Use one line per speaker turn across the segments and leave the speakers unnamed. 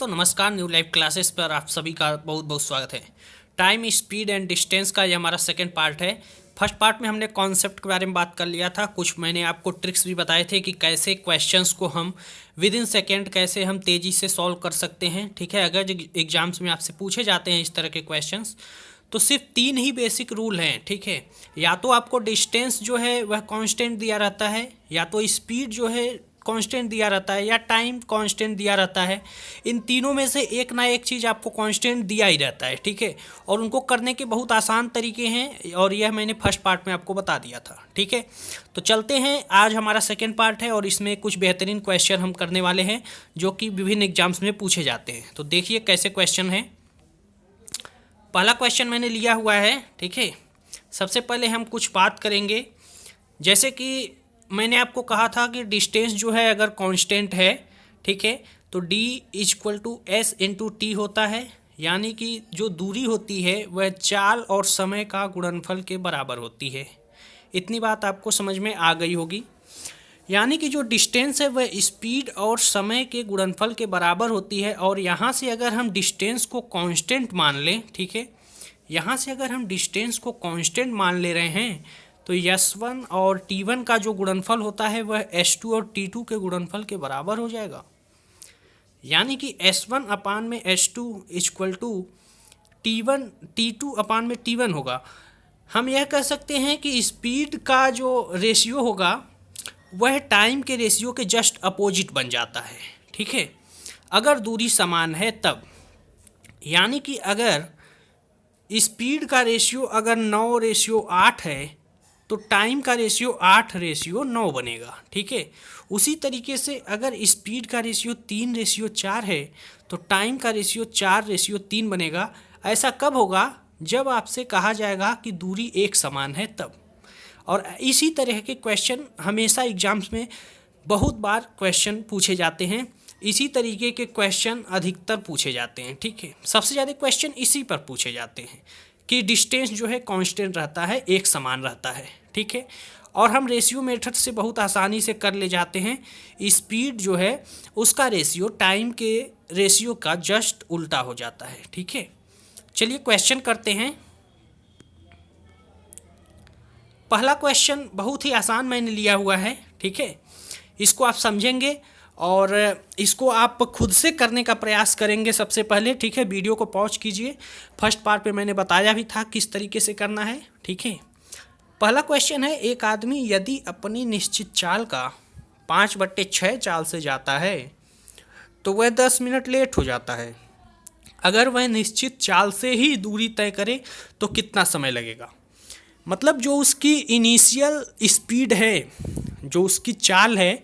नमस्कार। New live classes पर आप सभी का बहुत बहुत स्वागत है। टाइम, स्पीड एंड डिस्टेंस का ये हमारा सेकंड पार्ट है। फर्स्ट पार्ट में हमने कॉन्सेप्ट के बारे में बात कर लिया था, कुछ मैंने आपको ट्रिक्स भी बताए थे कि कैसे क्वेश्चंस को हम विद इन सेकेंड कैसे हम तेज़ी से सॉल्व कर सकते हैं। ठीक है, अगर एग्जाम्स में आपसे पूछे जाते हैं इस तरह के क्वेश्चंस तो सिर्फ 3 ही बेसिक रूल हैं। ठीक है, या तो आपको डिस्टेंस जो है वह कांस्टेंट दिया रहता है, या तो स्पीड जो है कांस्टेंट दिया रहता है, या टाइम कांस्टेंट दिया रहता है। इन तीनों में से एक ना एक चीज़ आपको कांस्टेंट दिया ही रहता है। ठीक है, और उनको करने के बहुत आसान तरीके हैं और यह मैंने फर्स्ट पार्ट में आपको बता दिया था। ठीक है, तो चलते हैं, आज हमारा सेकेंड पार्ट है और इसमें कुछ बेहतरीन क्वेश्चन हम करने वाले हैं जो कि विभिन्न एग्जाम्स में पूछे जाते हैं। तो देखिए कैसे क्वेश्चन है। पहला क्वेश्चन मैंने लिया हुआ है। ठीक है, सबसे पहले हम कुछ बात करेंगे, जैसे कि मैंने आपको कहा था कि डिस्टेंस जो है अगर कांस्टेंट है, ठीक है, तो d = s × t होता है, यानी कि जो दूरी होती है वह चाल और समय का गुणनफल के बराबर होती है। इतनी बात आपको समझ में आ गई होगी। यानी कि जो डिस्टेंस है वह स्पीड और समय के गुणनफल के बराबर होती है। और यहाँ से अगर हम डिस्टेंस को कांस्टेंट मान लें, ठीक है, यहाँ से अगर हम डिस्टेंस को कांस्टेंट मान ले रहे हैं तो S1 और T1 का जो गुणनफल होता है वह S2 और T2 के गुणनफल के बराबर हो जाएगा। यानी कि S1/S2 = T2/T1 होगा। हम यह कह सकते हैं कि स्पीड का जो रेशियो होगा वह टाइम के रेशियो के जस्ट अपोजिट बन जाता है। ठीक है, अगर दूरी समान है तब, यानी कि अगर स्पीड का रेशियो अगर 9:8 है तो टाइम का रेशियो 8:9 बनेगा। ठीक है, उसी तरीके से अगर स्पीड का रेशियो 3:4 है तो टाइम का रेशियो 4:3 बनेगा। ऐसा कब होगा? जब आपसे कहा जाएगा कि दूरी एक समान है तब। और इसी तरह के क्वेश्चन हमेशा एग्जाम्स में बहुत बार क्वेश्चन पूछे जाते हैं। इसी तरीके के क्वेश्चन अधिकतर पूछे जाते हैं। ठीक है, सबसे ज़्यादा क्वेश्चन इसी पर पूछे जाते हैं कि डिस्टेंस जो है कांस्टेंट रहता है, एक समान रहता है। ठीक है, और हम रेशियो मेथड से बहुत आसानी से कर ले जाते हैं। स्पीड जो है उसका रेशियो टाइम के रेशियो का जस्ट उल्टा हो जाता है। ठीक है, चलिए क्वेश्चन करते हैं। पहला क्वेश्चन बहुत ही आसान मैंने लिया हुआ है। ठीक है, इसको आप समझेंगे और इसको आप खुद से करने का प्रयास करेंगे सबसे पहले। ठीक है, वीडियो को पॉज कीजिए। फर्स्ट पार्ट पे मैंने बताया भी था किस तरीके से करना है। ठीक है, पहला क्वेश्चन है, एक आदमी यदि अपनी निश्चित चाल का 5/6 चाल से जाता है तो वह 10 मिनट लेट हो जाता है। अगर वह निश्चित चाल से ही दूरी तय करे तो कितना समय लगेगा? मतलब जो उसकी इनिशियल स्पीड है, जो उसकी चाल है,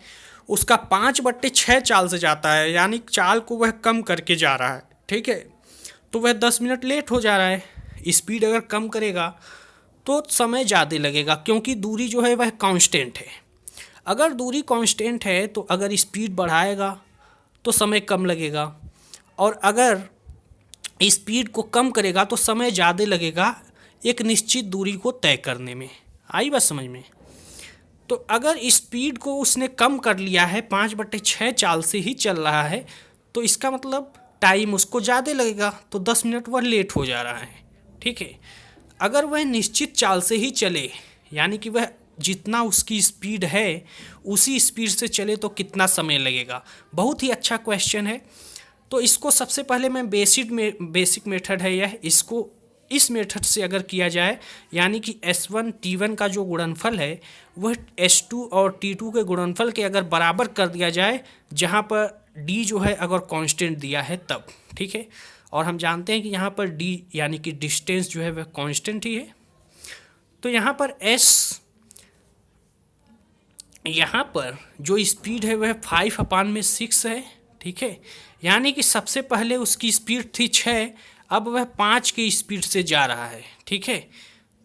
उसका 5/6 चाल से जाता है, यानी चाल को वह कम करके जा रहा है। ठीक है, तो वह 10 मिनट लेट हो जा रहा है। स्पीड अगर कम करेगा तो समय ज़्यादा लगेगा, क्योंकि दूरी जो है वह कांस्टेंट है। अगर दूरी कांस्टेंट है तो अगर स्पीड बढ़ाएगा तो समय कम लगेगा, और अगर स्पीड को कम करेगा तो समय ज़्यादा लगेगा एक निश्चित दूरी को तय करने में। आई बात समझ में? तो अगर स्पीड को उसने कम कर लिया है, 5/6 चाल से ही चल रहा है, तो इसका मतलब टाइम उसको ज़्यादा लगेगा, तो 10 मिनट वह लेट हो जा रहा है। ठीक है, अगर वह निश्चित चाल से ही चले, यानी कि वह जितना उसकी स्पीड है उसी स्पीड से चले तो कितना समय लगेगा? बहुत ही अच्छा क्वेश्चन है। तो इसको सबसे पहले मैं बेसिक मेथड है यह, इसको इस मेथड से अगर किया जाए, यानी कि S1 T1 का जो गुणनफल है वह S2 और T2 के गुणनफल के अगर बराबर कर दिया जाए, जहाँ पर D जो है अगर कांस्टेंट दिया है तब। ठीक है, और हम जानते हैं कि यहाँ पर D यानी कि डिस्टेंस जो है वह कांस्टेंट ही है। तो यहाँ पर S, यहाँ पर जो स्पीड है वह 5/6 है। ठीक है, यानी कि सबसे पहले उसकी स्पीड थी 6, अब वह 5 की स्पीड से जा रहा है। ठीक है,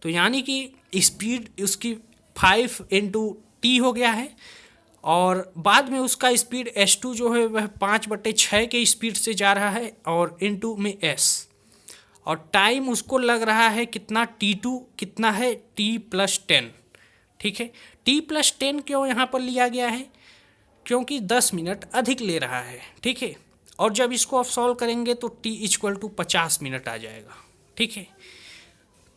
तो यानी कि स्पीड उसकी 5 × T हो गया है, और बाद में उसका स्पीड S2 जो है वह 5/6 के स्पीड से जा रहा है, और इनटू में S, और टाइम उसको लग रहा है कितना? T2 कितना है? T+10। ठीक है, T+10 क्यों यहाँ पर लिया गया है? क्योंकि 10 मिनट अधिक ले रहा है। ठीक है, और जब इसको आप सॉल्व करेंगे तो t=50 मिनट आ जाएगा। ठीक है,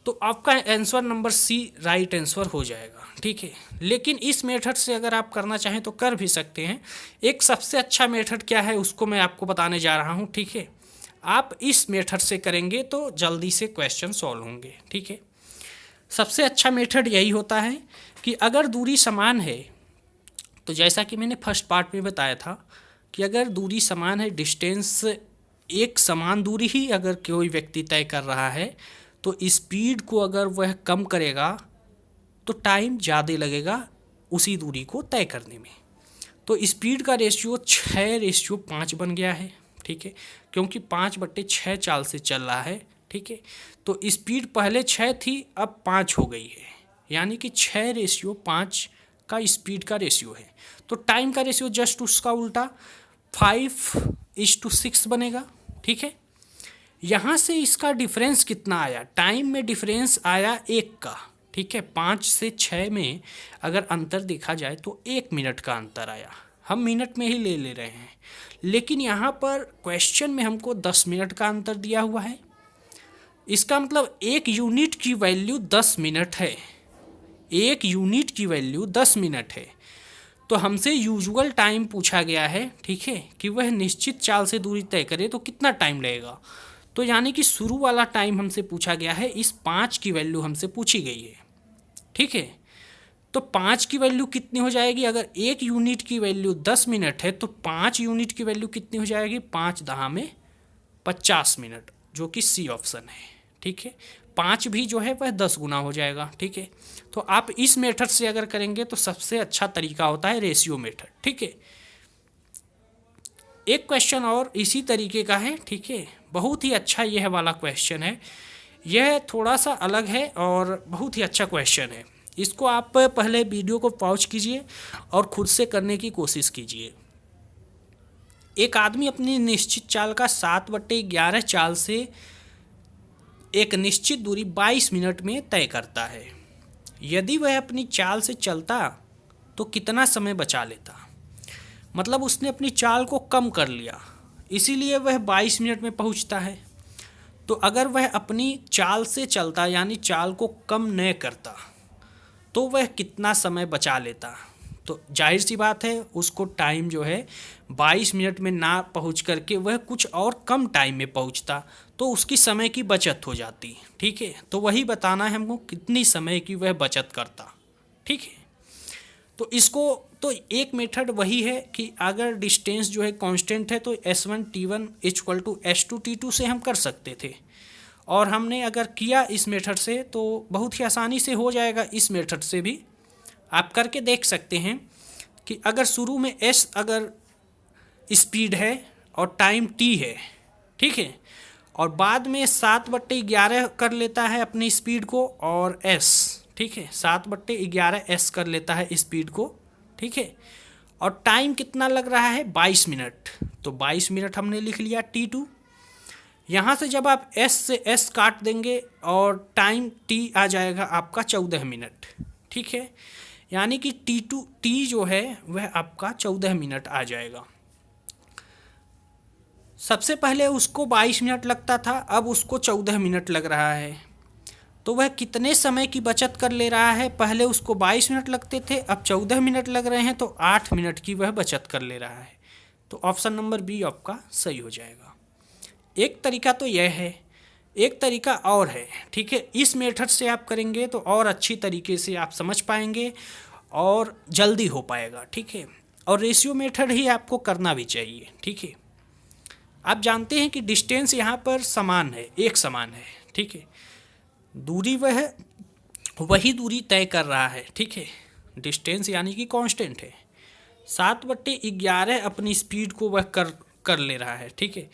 तो आपका answer number C right answer हो जाएगा। ठीक है, लेकिन इस मेथड से अगर आप करना चाहें तो कर भी सकते हैं। एक सबसे अच्छा मेथड क्या है उसको मैं आपको बताने जा रहा हूँ। ठीक है, आप इस मेथड से करेंगे तो जल्दी से क्वेश्चन सॉल्व होंगे। ठीक है, सबसे अच्छा मेथड यही होता है कि अगर दूरी समान है, तो जैसा कि मैंने फर्स्ट पार्ट में बताया था कि अगर दूरी समान है, डिस्टेंस एक समान दूरी ही अगर कोई व्यक्ति तय कर रहा है, तो स्पीड को अगर वह कम करेगा तो टाइम ज़्यादा लगेगा उसी दूरी को तय करने में। तो स्पीड का रेशियो 6:5 बन गया है। ठीक है, क्योंकि 5/6 चाल से चल रहा है। ठीक है, तो स्पीड पहले 6 थी, अब 5 हो गई है, यानी कि 6:5 का स्पीड का रेशियो है। तो टाइम का रेशियो जस्ट उसका उल्टा 5:6 बनेगा। ठीक है, यहाँ से इसका डिफरेंस कितना आया, टाइम में डिफरेंस आया 1 का। ठीक है, 5 से 6 में अगर अंतर देखा जाए तो 1 मिनट का अंतर आया। हम मिनट में ही ले रहे हैं, लेकिन यहाँ पर क्वेश्चन में हमको 10 मिनट का अंतर दिया हुआ है। इसका मतलब 1 यूनिट की वैल्यू 10 मिनट है। 1 यूनिट की वैल्यू 10 मिनट है। तो हमसे यूजुअल टाइम पूछा गया है। ठीक है, कि वह निश्चित चाल से दूरी तय करे तो कितना टाइम लगेगा। तो यानी कि शुरू वाला टाइम हमसे पूछा गया है, इस 5 की वैल्यू हमसे पूछी गई है। ठीक है, तो 5 की वैल्यू कितनी हो जाएगी, अगर 1 यूनिट की वैल्यू 10 मिनट है तो 5 यूनिट की वैल्यू कितनी हो जाएगी, 5×10=50 मिनट, जो कि सी ऑप्शन है। ठीक है, 5 भी जो है वह 10 गुना हो जाएगा। ठीक है, तो आप इस मेथड से अगर करेंगे तो सबसे अच्छा तरीका होता है रेशियो मेथड। ठीक है, एक क्वेश्चन और इसी तरीके का है। ठीक है, बहुत ही अच्छा यह वाला क्वेश्चन है। यह थोड़ा सा अलग है और बहुत ही अच्छा क्वेश्चन है। इसको आप पहले वीडियो को पॉज कीजिए और खुद से करने की कोशिश कीजिए। एक आदमी अपनी निश्चित चाल का 7/11 चाल से एक निश्चित दूरी 22 मिनट में तय करता है। यदि वह अपनी चाल से चलता तो कितना समय बचा लेता। मतलब उसने अपनी चाल को कम कर लिया, इसीलिए वह 22 मिनट में पहुंचता है। तो अगर वह अपनी चाल से चलता, यानी चाल को कम न करता, तो वह कितना समय बचा लेता। तो जाहिर सी बात है उसको टाइम जो है 22 मिनट में ना पहुंच करके वह कुछ और कम टाइम में पहुंचता, तो उसकी समय की बचत हो जाती। ठीक है, तो वही बताना है हमको कितनी समय की वह बचत करता। ठीक है, तो इसको तो एक मेथड वही है कि अगर डिस्टेंस जो है कांस्टेंट है तो S1 T1 = S2 T2 से हम कर सकते थे, और हमने अगर किया इस मेथड से तो बहुत ही आसानी से हो जाएगा। इस मेथड से भी आप करके देख सकते हैं कि अगर शुरू में S अगर स्पीड है और टाइम T है, ठीक है, और बाद में 7/11 कर लेता है अपनी स्पीड को और S, ठीक है, 7/11 S कर लेता है स्पीड को। ठीक है, और टाइम कितना लग रहा है, 22 मिनट। तो 22 मिनट हमने लिख लिया T2। यहाँ से जब आप S से S काट देंगे और टाइम T आ जाएगा आपका 14 मिनट। ठीक है, यानी कि T जो है वह आपका 14 मिनट आ जाएगा। सबसे पहले उसको 22 मिनट लगता था, अब उसको 14 मिनट लग रहा है। तो वह कितने समय की बचत कर ले रहा है, पहले उसको 22 मिनट लगते थे, अब 14 मिनट लग रहे हैं, तो 8 मिनट की वह बचत कर ले रहा है। तो ऑप्शन नंबर बी आपका सही हो जाएगा। एक तरीका तो यह है, एक तरीका और है। ठीक है, इस मेथड से आप करेंगे तो और अच्छी तरीके से आप समझ पाएंगे और जल्दी हो पाएगा। ठीक है, और रेशियो मेथड ही आपको करना भी चाहिए। ठीक है, आप जानते हैं कि डिस्टेंस यहाँ पर समान है, एक समान है। ठीक है, दूरी वही दूरी तय कर रहा है। ठीक है, डिस्टेंस यानी कि कांस्टेंट है। 7/11 अपनी स्पीड को वह कर ले रहा है। ठीक है,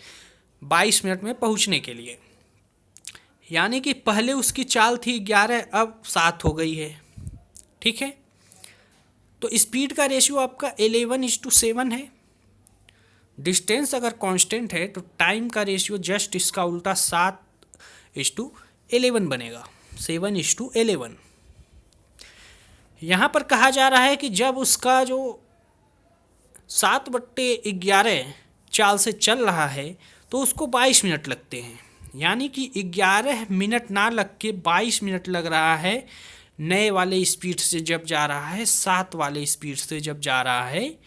22 मिनट में पहुंचने के लिए, यानी कि पहले उसकी चाल थी 11, अब 7 हो गई है। ठीक है, तो स्पीड का रेशियो आपका 11:7 है। डिस्टेंस अगर कांस्टेंट है तो टाइम का रेशियो जस्ट इसका उल्टा 7:11 बनेगा, 7:11। यहाँ पर कहा जा रहा है कि जब उसका जो 7/11 चाल से चल रहा है तो उसको 22 मिनट लगते हैं। यानी कि 11 मिनट ना लग के 22 मिनट लग रहा है नए वाले स्पीड से जब जा रहा है, 7 वाले स्पीड से जब जा रहा है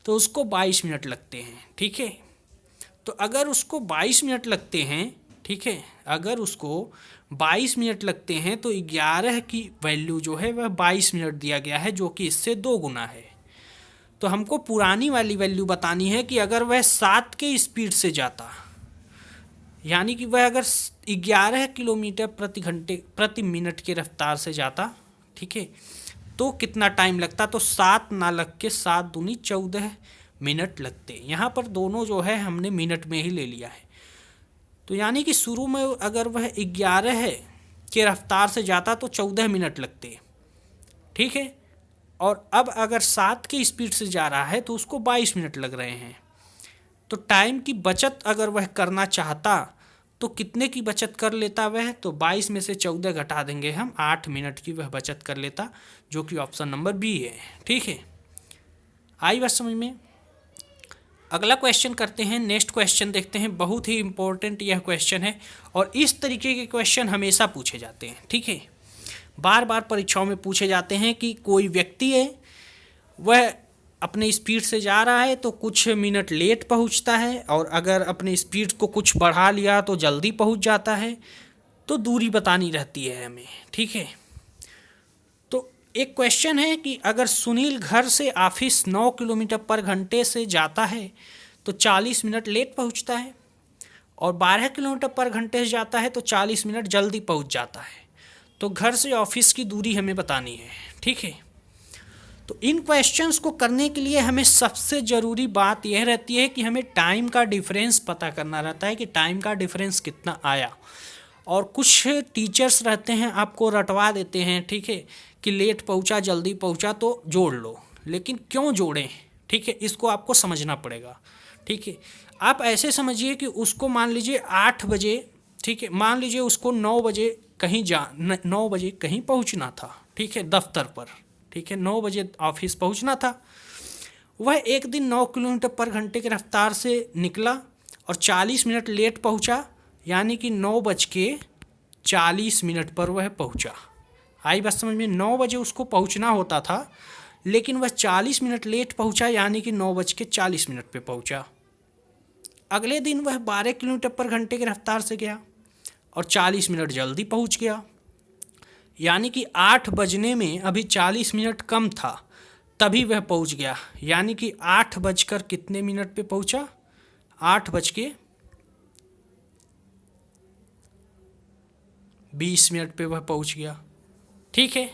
तो उसको 22 मिनट लगते हैं। ठीक है, तो अगर उसको 22 मिनट लगते हैं, ठीक है, अगर उसको 22 मिनट लगते हैं तो 11 की वैल्यू जो है वह 22 मिनट दिया गया है, जो कि इससे 2 गुना है। तो हमको पुरानी वाली वैल्यू बतानी है कि अगर वह 7 के स्पीड से जाता, यानी कि वह अगर 11 किलोमीटर प्रति मिनट की रफ्तार से जाता, ठीक है, तो कितना टाइम लगता। तो 7 ना लग के 7 दूनी 14 मिनट लगते। यहाँ पर दोनों जो है हमने मिनट में ही ले लिया है। तो यानी कि शुरू में अगर वह 11 के रफ्तार से जाता तो 14 मिनट लगते, ठीक है, और अब अगर 7 की स्पीड से जा रहा है तो उसको 22 मिनट लग रहे हैं। तो टाइम की बचत अगर वह करना चाहता तो कितने की बचत कर लेता वह, तो 22 में से 14 घटा देंगे हम, 8 मिनट की वह बचत कर लेता, जो कि ऑप्शन नंबर बी है। ठीक है, आई बात समझ में। अगला क्वेश्चन करते हैं, नेक्स्ट क्वेश्चन देखते हैं। बहुत ही इंपॉर्टेंट यह क्वेश्चन है और इस तरीके के क्वेश्चन हमेशा पूछे जाते हैं। ठीक है, बार बार परीक्षाओं में पूछे जाते हैं कि कोई व्यक्ति है, वह अपने स्पीड से जा रहा है तो कुछ मिनट लेट पहुंचता है, और अगर अपने स्पीड को कुछ बढ़ा लिया तो जल्दी पहुंच जाता है। तो दूरी बतानी रहती है हमें। ठीक है, तो एक क्वेश्चन है कि अगर सुनील घर से ऑफिस 9 किलोमीटर पर घंटे से जाता है तो 40 मिनट लेट पहुंचता है, और 12 किलोमीटर पर घंटे से जाता है तो 40 मिनट जल्दी पहुंच जाता है। तो घर से ऑफिस की दूरी हमें बतानी है। ठीक है, तो इन क्वेश्चंस को करने के लिए हमें सबसे ज़रूरी बात यह रहती है कि हमें टाइम का डिफरेंस पता करना रहता है कि टाइम का डिफरेंस कितना आया। और कुछ टीचर्स रहते हैं आपको रटवा देते हैं, ठीक है, कि लेट पहुंचा जल्दी पहुंचा तो जोड़ लो, लेकिन क्यों जोड़ें, ठीक है, इसको आपको समझना पड़ेगा। ठीक है, आप ऐसे समझिए कि उसको मान लीजिए 8 बजे, ठीक है, मान लीजिए उसको 9 बजे कहीं 9 बजे कहीं पहुंचना था, ठीक है, दफ्तर पर, ठीक है, 9 बजे ऑफिस पहुंचना था। वह एक दिन 9 किलोमीटर पर घंटे की रफ्तार से निकला और 40 मिनट लेट पहुंचा, यानी कि 9:40 पर वह पहुंचा। आई बात समझ में। 9 बजे उसको पहुंचना होता था, लेकिन वह 40 मिनट लेट पहुंचा, यानी कि 9:40 पे पहुंचा। अगले दिन वह 12 किलोमीटर पर घंटे की रफ्तार से गया और 40 मिनट जल्दी पहुंच गया, यानी कि 8 बजने में अभी 40 मिनट कम था, तभी वह पहुंच गया। यानी कि 8 बजकर कितने मिनट पे पहुंचा, 8:20 पे वह पहुंच गया। ठीक है,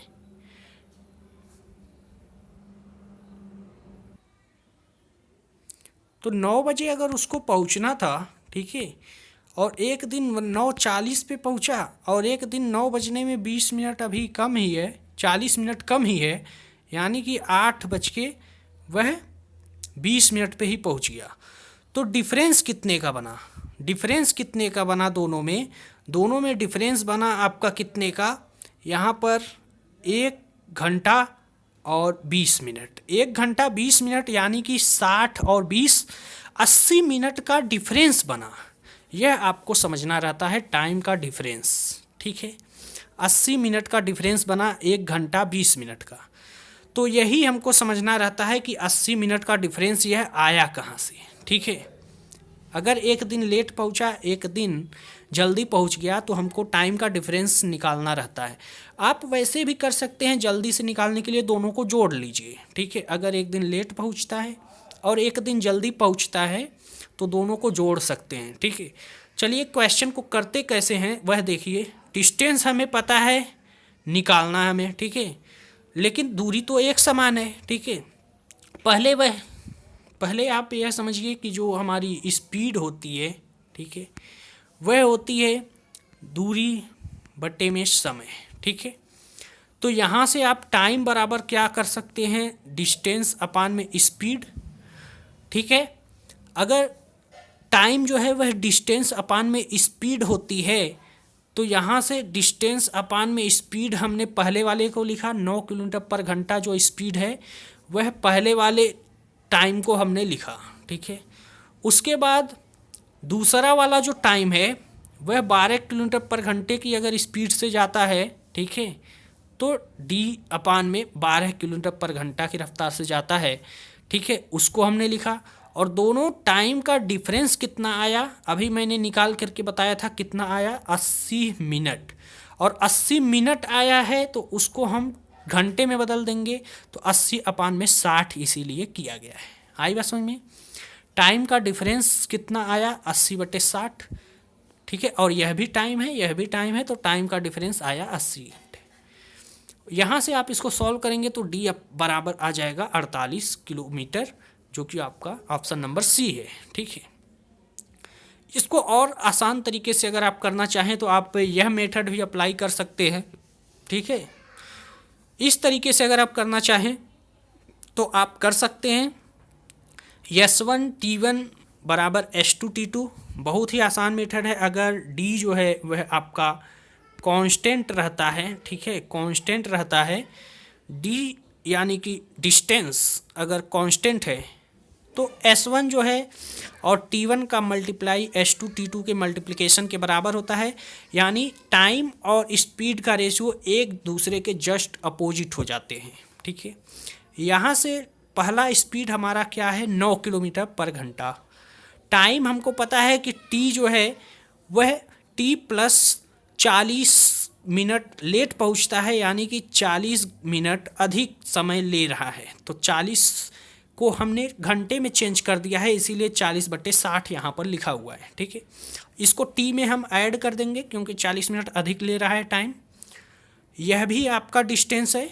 तो 9 बजे अगर उसको पहुंचना था, ठीक है, और एक दिन 9:40 पे पहुंचा, और एक दिन 9 बजने में 20 मिनट अभी कम ही है, 40 मिनट कम ही है, यानी कि 8 बज के वह 20 मिनट पे ही पहुंच गया। तो डिफरेंस कितने का बना, डिफरेंस कितने का बना दोनों में डिफरेंस बना आपका कितने का, यहाँ पर 1 घंटा और 20 मिनट, 1 घंटा 20 मिनट, यानी कि 60 और 20 80 मिनट का डिफरेंस बना। यह आपको समझना रहता है टाइम का डिफरेंस। ठीक है, 80 मिनट का डिफरेंस बना 1 घंटा 20 मिनट का। तो यही हमको समझना रहता है कि 80 मिनट का डिफरेंस यह आया कहाँ से। ठीक है, अगर एक दिन लेट पहुंचा, एक दिन जल्दी पहुंच गया, तो हमको टाइम का डिफरेंस निकालना रहता है। आप वैसे भी कर सकते हैं, जल्दी से निकालने के लिए दोनों को जोड़ लीजिए। ठीक है, अगर एक दिन लेट पहुंचता है और एक दिन जल्दी पहुंचता है तो दोनों को जोड़ सकते हैं। ठीक है, चलिए क्वेश्चन को करते कैसे हैं वह देखिए। डिस्टेंस हमें पता है, निकालना है हमें, ठीक है, लेकिन दूरी तो एक समान है। ठीक है, पहले आप यह समझिए कि जो हमारी स्पीड होती है, ठीक है, वह होती है दूरी बटे में समय। ठीक है, तो यहाँ से आप टाइम बराबर क्या कर सकते हैं, डिस्टेंस अपान में स्पीड। ठीक है, अगर टाइम जो है वह डिस्टेंस अपान में स्पीड होती है, तो यहाँ से डिस्टेंस अपान में स्पीड हमने पहले वाले को लिखा, 9 किलोमीटर पर घंटा जो स्पीड है वह पहले वाले टाइम को हमने लिखा। ठीक है, उसके बाद दूसरा वाला जो टाइम है वह 12 किलोमीटर पर घंटे की अगर स्पीड से जाता है, ठीक है, तो d/में 12 किलोमीटर पर घंटा की रफ्तार से जाता है, ठीक है, उसको हमने लिखा। और दोनों टाइम का डिफरेंस कितना आया अभी मैंने निकाल करके बताया था, कितना आया 80 मिनट। और 80 मिनट आया है तो उसको हम घंटे में बदल देंगे, तो 80/60 इसीलिए किया गया है। आई बात समझ में? टाइम का डिफरेंस कितना आया 80/60, ठीक है, और यह भी टाइम है, यह भी टाइम है, तो टाइम का डिफरेंस आया 80 घंटे। यहाँ से आप इसको सॉल्व करेंगे तो डी बराबर आ जाएगा 48 किलोमीटर, जो कि आपका ऑप्शन नंबर सी है, ठीक है। इसको और आसान तरीके से अगर आप करना चाहें तो आप यह मेथड भी अप्लाई कर सकते हैं, ठीक है। इस तरीके से अगर आप करना चाहें तो आप कर सकते हैं। S1T1 बराबर S2T2 बहुत ही आसान मेथड है। अगर D जो है वह आपका कांस्टेंट रहता है, ठीक है, कांस्टेंट रहता है, D यानी कि डिस्टेंस अगर कांस्टेंट है तो S1 जो है और T1 का मल्टीप्लाई S2T2 के मल्टीप्लिकेशन के बराबर होता है, यानी टाइम और स्पीड का रेशियो एक दूसरे के जस्ट अपोजिट हो जाते हैं, ठीक है। यहाँ से पहला स्पीड हमारा क्या है 9 किलोमीटर पर घंटा। टाइम हमको पता है कि T जो है वह T प्लस 40 मिनट लेट पहुँचता है, यानी कि 40 मिनट अधिक समय ले रहा है। तो 40 को हमने घंटे में चेंज कर दिया है, इसीलिए 40/60 यहाँ पर लिखा हुआ है, ठीक है। इसको T में हम ऐड कर देंगे क्योंकि 40 मिनट अधिक ले रहा है टाइम। यह भी आपका डिस्टेंस है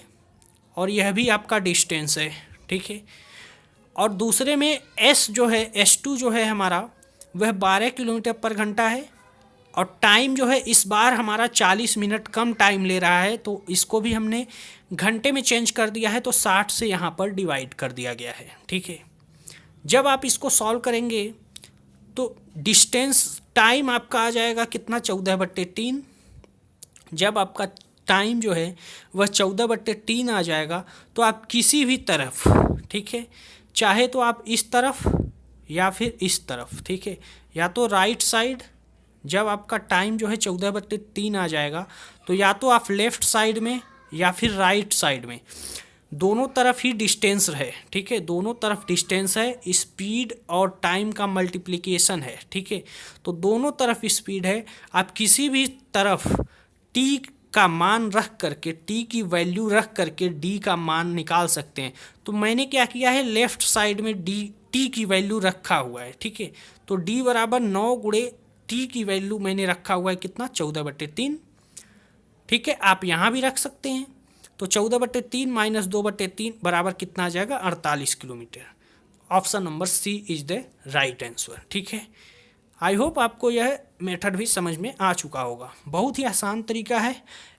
और यह भी आपका डिस्टेंस है, ठीक है। और दूसरे में S जो है S2 जो है हमारा वह 12 किलोमीटर पर घंटा है, और टाइम जो है इस बार हमारा 40 मिनट कम टाइम ले रहा है, तो इसको भी हमने घंटे में चेंज कर दिया है, तो 60 से यहाँ पर डिवाइड कर दिया गया है, ठीक है। जब आप इसको सॉल्व करेंगे तो डिस्टेंस टाइम आपका आ जाएगा कितना 14/3। जब आपका टाइम जो है वह 14/3 आ जाएगा तो आप किसी भी तरफ, ठीक है, चाहे तो आप इस तरफ या फिर इस तरफ, ठीक है, या तो राइट साइड, जब आपका टाइम जो है 14/3 आ जाएगा तो या तो आप लेफ़्ट साइड में या फिर राइट साइड में, दोनों तरफ ही डिस्टेंस है, ठीक है, दोनों तरफ डिस्टेंस है, स्पीड और टाइम का मल्टीप्लिकेशन है, ठीक है, तो दोनों तरफ स्पीड है। आप किसी भी तरफ टी का मान रख करके, टी की वैल्यू रख करके डी का मान निकाल सकते हैं। तो मैंने क्या किया है, लेफ़्ट साइड में टी की वैल्यू रखा हुआ है, ठीक है, तो डी बराबर 9 गुणे टी की वैल्यू मैंने रखा हुआ है कितना 14/3, ठीक है। आप यहाँ भी रख सकते हैं, तो 14/3 माइनस 2/3 बराबर कितना आ जाएगा 48 kilometre. Option number C is the right answer, ठीक है। आई होप आपको यह मेथड भी समझ में आ चुका होगा। बहुत ही आसान तरीका है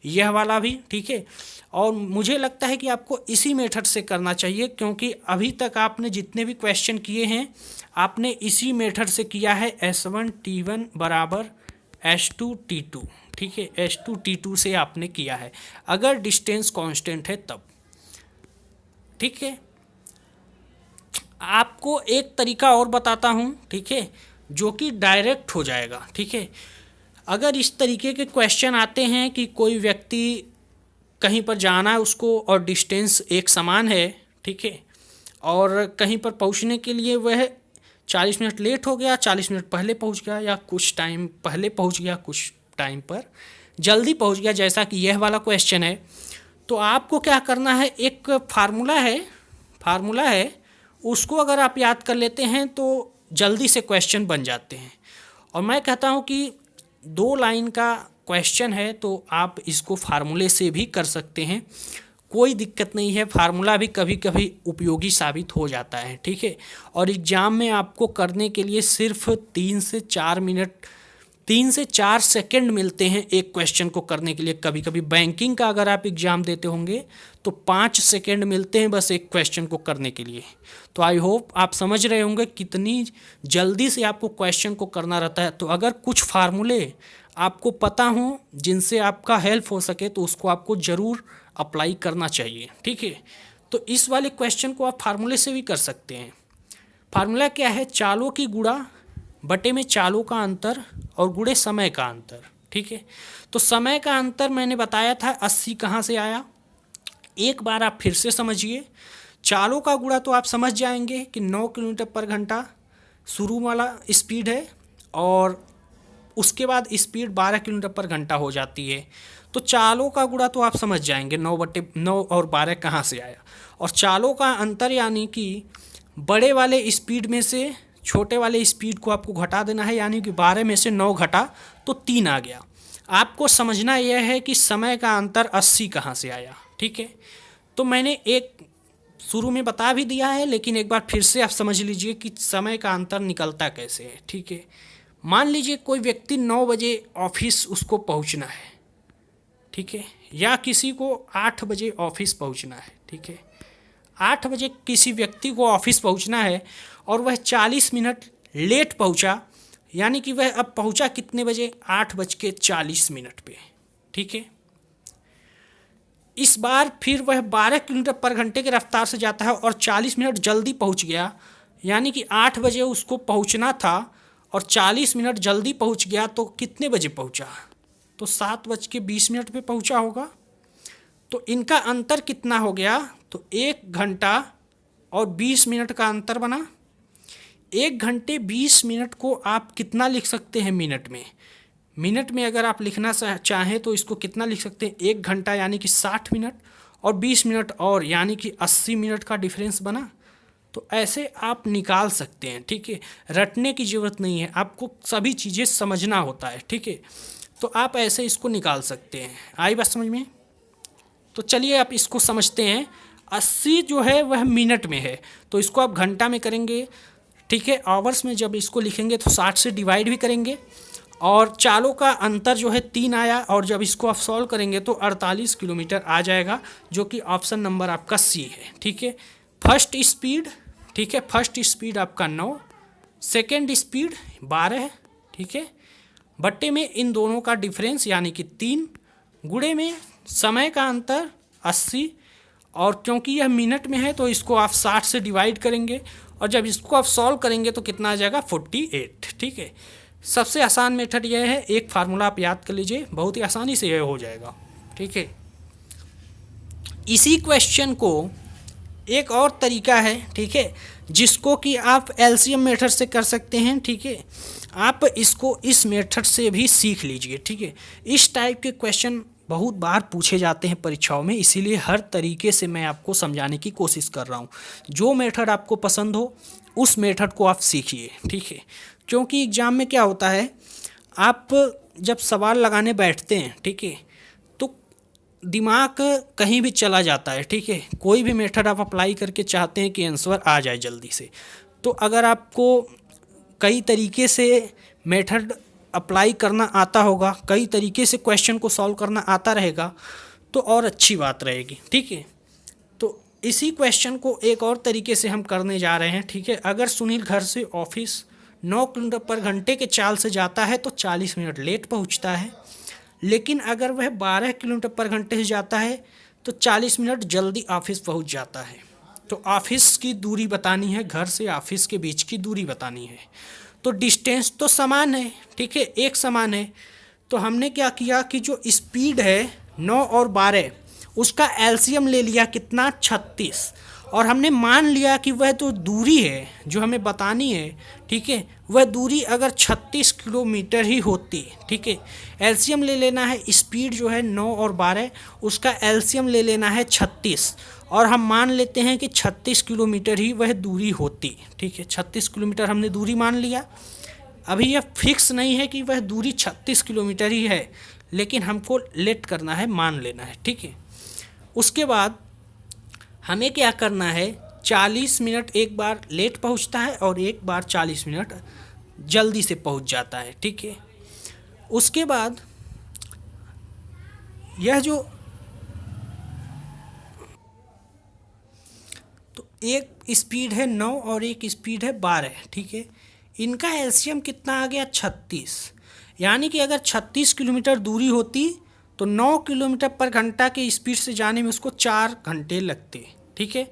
यह वाला भी, ठीक है, और मुझे लगता है कि आपको इसी मेथड से करना चाहिए, क्योंकि अभी तक आपने जितने भी क्वेश्चन किए हैं आपने इसी मेथड से किया है। S1T1 बराबर S2T2, ठीक है, S2T2 से आपने किया है, अगर डिस्टेंस कांस्टेंट है तब, ठीक है। आपको एक तरीका और बताता हूँ, ठीक है, जो कि डायरेक्ट हो जाएगा, ठीक है। अगर इस तरीके के क्वेश्चन आते हैं कि कोई व्यक्ति कहीं पर जाना है उसको और डिस्टेंस एक समान है, ठीक है, और कहीं पर पहुंचने के लिए वह 40 मिनट लेट हो गया, 40 मिनट पहले पहुंच गया, या कुछ टाइम पहले पहुंच गया, कुछ टाइम पर जल्दी पहुंच गया, जैसा कि यह वाला क्वेश्चन है, तो आपको क्या करना है, एक फार्मूला है, उसको अगर आप याद कर लेते हैं तो जल्दी से क्वेश्चन बन जाते हैं। और मैं कहता हूं कि 2 लाइन का क्वेश्चन है तो आप इसको फार्मूले से भी कर सकते हैं, कोई दिक्कत नहीं है, फार्मूला भी कभी कभी उपयोगी साबित हो जाता है, ठीक है। और एग्ज़ाम में आपको करने के लिए सिर्फ 3 से 4 सेकंड मिलते हैं एक क्वेश्चन को करने के लिए। कभी कभी बैंकिंग का अगर आप एग्ज़ाम देते होंगे तो 5 सेकंड मिलते हैं बस एक क्वेश्चन को करने के लिए। तो आई होप आप समझ रहे होंगे कितनी जल्दी से आपको क्वेश्चन को करना रहता है। तो अगर कुछ फार्मूले आपको पता हो जिनसे आपका हेल्प हो सके तो उसको आपको ज़रूर अप्लाई करना चाहिए, ठीक है। तो इस वाले क्वेश्चन को आप फार्मूले से भी कर सकते हैं। फार्मूला क्या है, चालों की गुणा बटे में चालों का अंतर और गुणे समय का अंतर, ठीक है। तो समय का अंतर मैंने बताया था 80 कहाँ से आया, एक बार आप फिर से समझिए। चालों का गुणा तो आप समझ जाएंगे कि 9 किलोमीटर पर घंटा शुरू वाला स्पीड है और उसके बाद स्पीड 12 किलोमीटर पर घंटा हो जाती है। तो चालों का गुणा तो आप समझ जाएंगे 9/9 और 12 कहाँ से आया। और चालों का अंतर यानी कि बड़े वाले स्पीड में से छोटे वाले स्पीड को आपको घटा देना है, यानी कि 12 में से 9 घटा तो 3 आ गया। आपको समझना यह है कि समय का अंतर 80 कहाँ से आया, ठीक है। तो मैंने एक शुरू में बता भी दिया है, लेकिन एक बार फिर से आप समझ लीजिए कि समय का अंतर निकलता कैसे है, ठीक है। मान लीजिए कोई व्यक्ति 9 बजे ऑफिस उसको पहुंचना है, ठीक है, या किसी को 8 बजे ऑफिस पहुंचना है, ठीक है। 8 बजे किसी व्यक्ति को ऑफिस पहुंचना है और वह 40 मिनट लेट पहुंचा, यानी कि वह अब पहुंचा कितने बजे, 8:40 पे, ठीक है। इस बार फिर वह 12 किलोमीटर पर घंटे की रफ्तार से जाता है और 40 मिनट जल्दी पहुंच गया, यानी कि 8 बजे उसको पहुंचना था और 40 मिनट जल्दी पहुंच गया, तो कितने बजे पहुंचा, तो 7:20 पे पहुंचा होगा। तो इनका अंतर कितना हो गया, तो 1 घंटा और 20 मिनट का अंतर बना। 1 घंटे 20 मिनट को आप कितना लिख सकते हैं मिनट में, मिनट में अगर आप लिखना चाहें तो इसको कितना लिख सकते हैं, 1 घंटा यानी कि 60 मिनट और 20 मिनट और यानी कि 80 मिनट का डिफरेंस बना। तो ऐसे आप निकाल सकते हैं, ठीक है। रटने की ज़रूरत नहीं है, आपको सभी चीज़ें समझना होता है, ठीक है। तो आप ऐसे इसको निकाल सकते हैं। आई बात समझ में? तो चलिए आप इसको समझते हैं। 80 जो है वह मिनट में है, तो इसको आप घंटा में करेंगे, ठीक है। आवर्स में जब इसको लिखेंगे तो 60 से डिवाइड भी करेंगे। और चालों का अंतर जो है 3 आया, और जब इसको आप सॉल्व करेंगे तो 48 किलोमीटर आ जाएगा, जो कि ऑप्शन नंबर आपका सी है, ठीक है। फर्स्ट स्पीड, ठीक है, फर्स्ट स्पीड आपका 9, सेकेंड स्पीड 12, ठीक है, बट्टे में इन दोनों का डिफरेंस यानी कि 3, गुणे में समय का अंतर 80, और क्योंकि यह मिनट में है तो इसको आप 60 से डिवाइड करेंगे, और जब इसको आप सॉल्व करेंगे तो कितना आ जाएगा, 48, ठीक है। सबसे आसान मेथड यह है, एक फार्मूला आप याद कर लीजिए, बहुत ही आसानी से यह हो जाएगा, ठीक है। इसी क्वेश्चन को एक और तरीका है, ठीक है, जिसको कि आप एलसीएम मेथड से कर सकते हैं, ठीक है। आप इसको इस मेथड से भी सीख लीजिए, ठीक है। इस टाइप के क्वेश्चन बहुत बार पूछे जाते हैं परीक्षाओं में, इसीलिए हर तरीके से मैं आपको समझाने की कोशिश कर रहा हूँ। जो मेथड आपको पसंद हो उस मेथड को आप सीखिए, ठीक है। क्योंकि एग्ज़ाम में क्या होता है, आप जब सवाल लगाने बैठते हैं, ठीक है, तो दिमाग कहीं भी चला जाता है, ठीक है। कोई भी मेथड आप अप्लाई करके चाहते हैं कि आंसर आ जाए जल्दी से, तो अगर आपको कई तरीके से मेथड अप्लाई करना आता होगा, कई तरीके से क्वेश्चन को सॉल्व करना आता रहेगा, तो और अच्छी बात रहेगी, ठीक है। तो इसी क्वेश्चन को एक और तरीके से हम करने जा रहे हैं, ठीक है। अगर सुनील घर से ऑफिस 9 किलोमीटर पर घंटे के चाल से जाता है तो 40 मिनट लेट पहुंचता है, लेकिन अगर वह 12 किलोमीटर पर घंटे से जाता है तो 40 मिनट जल्दी ऑफिस पहुंच जाता है। तो ऑफिस की दूरी बतानी है, घर से ऑफिस के बीच की दूरी बतानी है। तो डिस्टेंस तो समान है, ठीक है, एक समान है। तो हमने क्या किया कि जो स्पीड है 9 और 12 उसका एलसीएम ले लिया, कितना, 36, और हमने मान लिया कि वह तो दूरी है जो हमें बतानी है, ठीक है, वह दूरी अगर 36 किलोमीटर ही होती, ठीक है। एलसीएम ले लेना है, स्पीड जो है 9 और 12 उसका एलसीएम ले लेना है 36, और हम मान लेते हैं कि 36 किलोमीटर ही वह दूरी होती, ठीक है। 36 किलोमीटर हमने दूरी मान लिया। अभी यह फिक्स नहीं है कि वह दूरी 36 किलोमीटर ही है, लेकिन हमको लेट करना है, मान लेना है, ठीक है। उसके बाद हमें क्या करना है, 40 मिनट एक बार लेट पहुंचता है और एक बार 40 मिनट जल्दी से पहुंच जाता है, ठीक है। उसके बाद यह जो तो एक स्पीड है 9 और एक स्पीड है 12, ठीक है। इनका एलसीएम कितना आ गया, 36, यानी कि अगर 36 किलोमीटर दूरी होती तो 9 किलोमीटर पर घंटा के स्पीड से जाने में उसको 4 घंटे लगते, ठीक है।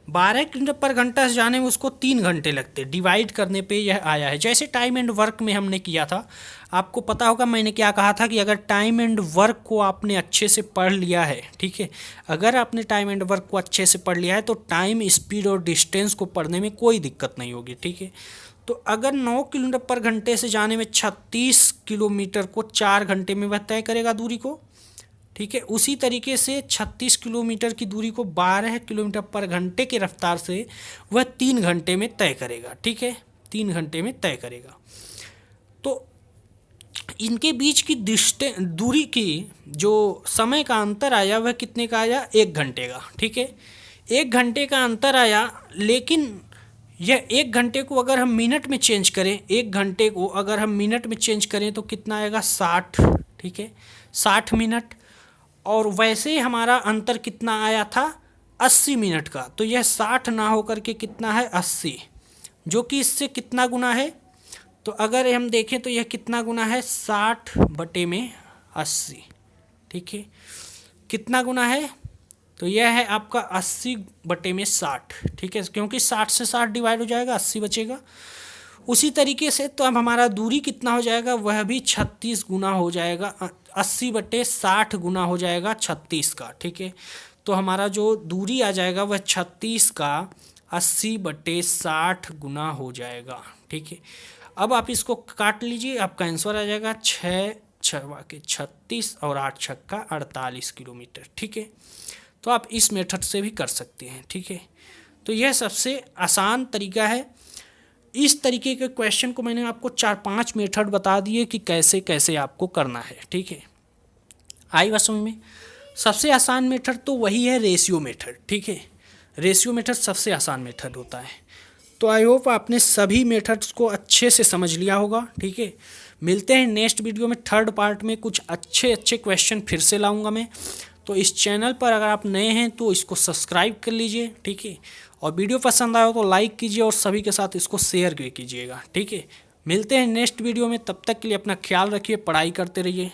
12 किलोमीटर पर घंटा से जाने में उसको 3 घंटे लगते, डिवाइड करने पे यह आया है। जैसे टाइम एंड वर्क में हमने किया था, आपको पता होगा मैंने क्या कहा था कि अगर टाइम एंड वर्क को आपने अच्छे से पढ़ लिया है, ठीक है, अगर आपने टाइम एंड वर्क को अच्छे से पढ़ लिया है तो टाइम, स्पीड और डिस्टेंस को पढ़ने में कोई दिक्कत नहीं होगी, ठीक है। तो अगर 9 किलोमीटर पर घंटे से जाने में 36 किलोमीटर को 4 घंटे में वह तय करेगा दूरी को, ठीक है, उसी तरीके से 36 किलोमीटर की दूरी को 12 किलोमीटर पर घंटे की रफ्तार से वह 3 घंटे में तय करेगा, ठीक है, 3 घंटे में तय करेगा। तो इनके बीच की दूरी की जो समय का अंतर आया वह कितने का आया, 1 घंटे का, ठीक है, 1 घंटे का अंतर आया। लेकिन यह 1 घंटे को अगर हम मिनट में चेंज करें, 1 घंटे को अगर हम मिनट में चेंज करें तो कितना आएगा, 60, ठीक है, 60 मिनट। और वैसे हमारा अंतर कितना आया था, 80 मिनट का। तो यह 60 ना होकर के कितना है, 80, जो कि इससे कितना गुना है, तो अगर हम देखें तो यह कितना गुना है, 60/80, ठीक है, कितना गुना है, तो यह है आपका 80/60, ठीक है, क्योंकि 60 से 60 डिवाइड हो जाएगा, 80 बचेगा। उसी तरीके से तो अब हमारा दूरी कितना हो जाएगा, वह भी 36 गुना हो जाएगा, 80/60 गुना हो जाएगा 36 का, ठीक है। तो हमारा जो दूरी आ जाएगा वह 36 का 80/60 गुना हो जाएगा, ठीक है। अब आप इसको काट लीजिए, आपका आंसर आ जाएगा 6 6 के 36 और 8 छक्का 48 किलोमीटर, ठीक है। तो आप इस मेथड से भी कर सकते हैं, ठीक है। तो यह सबसे आसान तरीका है। इस तरीके के क्वेश्चन को मैंने आपको 4-5 मेथड बता दिए कि कैसे कैसे आपको करना है, ठीक है। आई बात समझ में। सबसे आसान मेथड तो वही है, रेशियो मेथड, ठीक है, रेशियो मेथड सबसे आसान मेथड होता है। तो आई होप आपने सभी मेथड्स को अच्छे से समझ लिया होगा, ठीक है। मिलते हैं नेक्स्ट वीडियो में, थर्ड पार्ट में कुछ अच्छे अच्छे क्वेश्चन फिर से लाऊंगा मैं। तो इस चैनल पर अगर आप नए हैं तो इसको सब्सक्राइब कर लीजिए, ठीक है, और वीडियो पसंद आया तो लाइक कीजिए और सभी के साथ इसको शेयर भी कीजिएगा, ठीक है। मिलते हैं नेक्स्ट वीडियो में, तब तक के लिए अपना ख्याल रखिए, पढ़ाई करते रहिए।